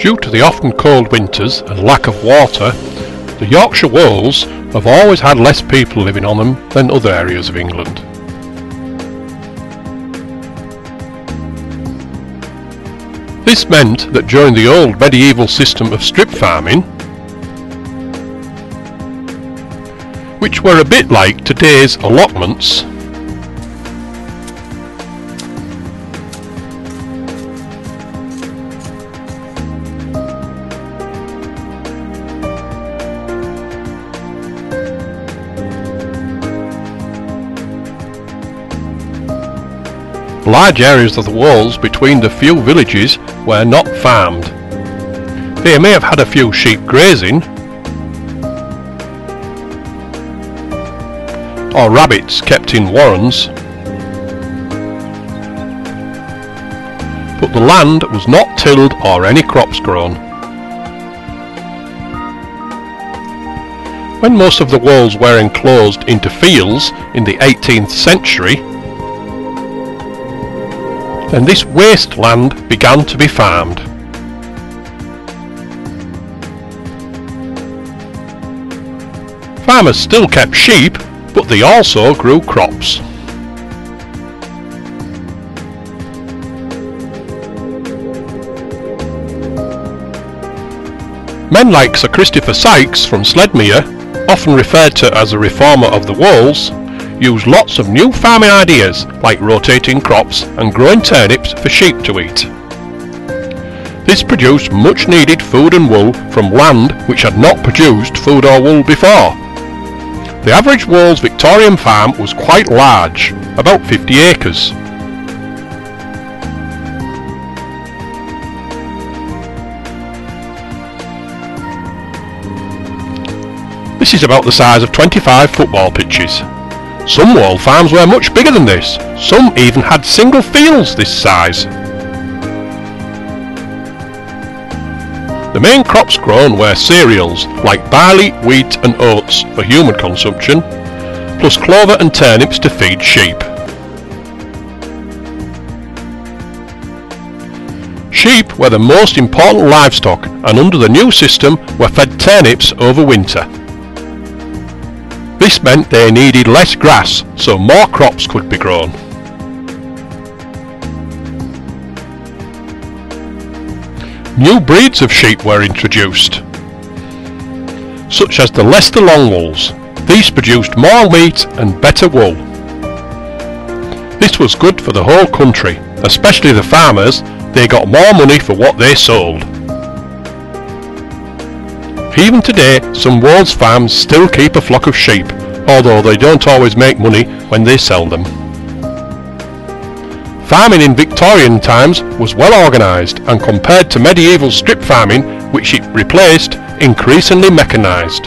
Due to the often cold winters and lack of water, the Yorkshire Wolds have always had less people living on them than other areas of England. This meant that during the old medieval system of strip farming, which were a bit like today's allotments, large areas of the walls between the few villages were not farmed. They may have had a few sheep grazing, or rabbits kept in warrens, but the land was not tilled or any crops grown. When most of the walls were enclosed into fields in the 18th century, then this wasteland began to be farmed. Farmers still kept sheep, but they also grew crops. Men like Sir Christopher Sykes from Sledmere, often referred to as a reformer of the Wolds, used lots of new farming ideas like rotating crops and growing turnips for sheep to eat. This produced much needed food and wool from land which had not produced food or wool before. The average Wolds Victorian farm was quite large, about 50 acres. This is about the size of 25 football pitches. Some wool farms were much bigger than this. Some even had single fields this size. The main crops grown were cereals like barley, wheat and oats for human consumption, plus clover and turnips to feed sheep. Sheep were the most important livestock, and under the new system were fed turnips over winter. This meant they needed less grass, so more crops could be grown. New breeds of sheep were introduced, such as the Leicester Longwolls. These produced more meat and better wool. This was good for the whole country, especially the farmers. They got more money for what they sold. Even today, some Wolds farms still keep a flock of sheep, although they don't always make money when they sell them. Farming in Victorian times was well organised, and compared to medieval strip farming, which it replaced, increasingly mechanised.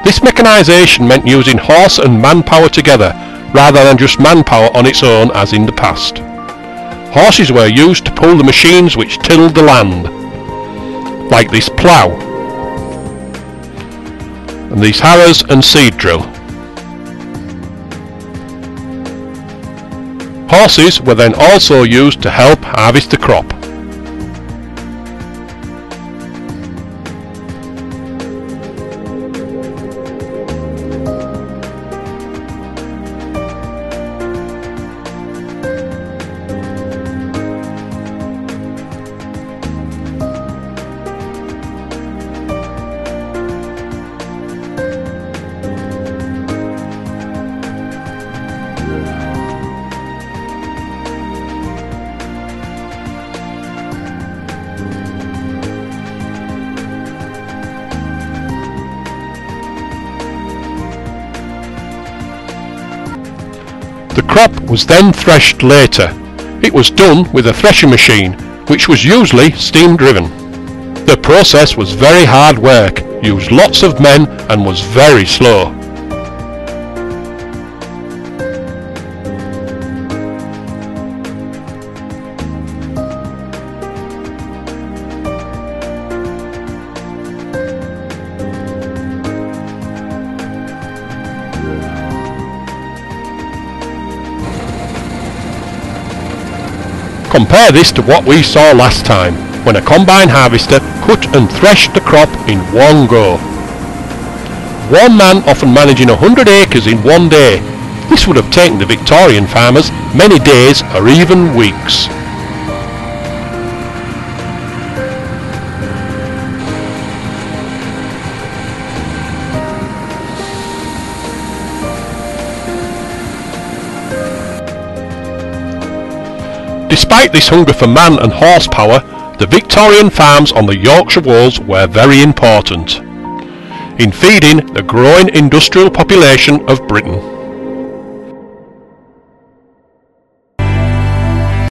This mechanisation meant using horse and manpower together, rather than just manpower on its own as in the past. Horses were used to pull the machines which tilled the land, like this plough, and these harrows and seed drill. Horses were then also used to help harvest the crop. The crop was then threshed later. It was done with a threshing machine, which was usually steam driven. The process was very hard work, used lots of men and was very slow. Compare this to what we saw last time. when a combine harvester cut and threshed the crop in one go. One man often managing 100 acres in one day. This would have taken the Victorian farmers many days or even weeks. Despite this hunger for man and horsepower, the Victorian farms on the Yorkshire Wolds were very important in feeding the growing industrial population of Britain.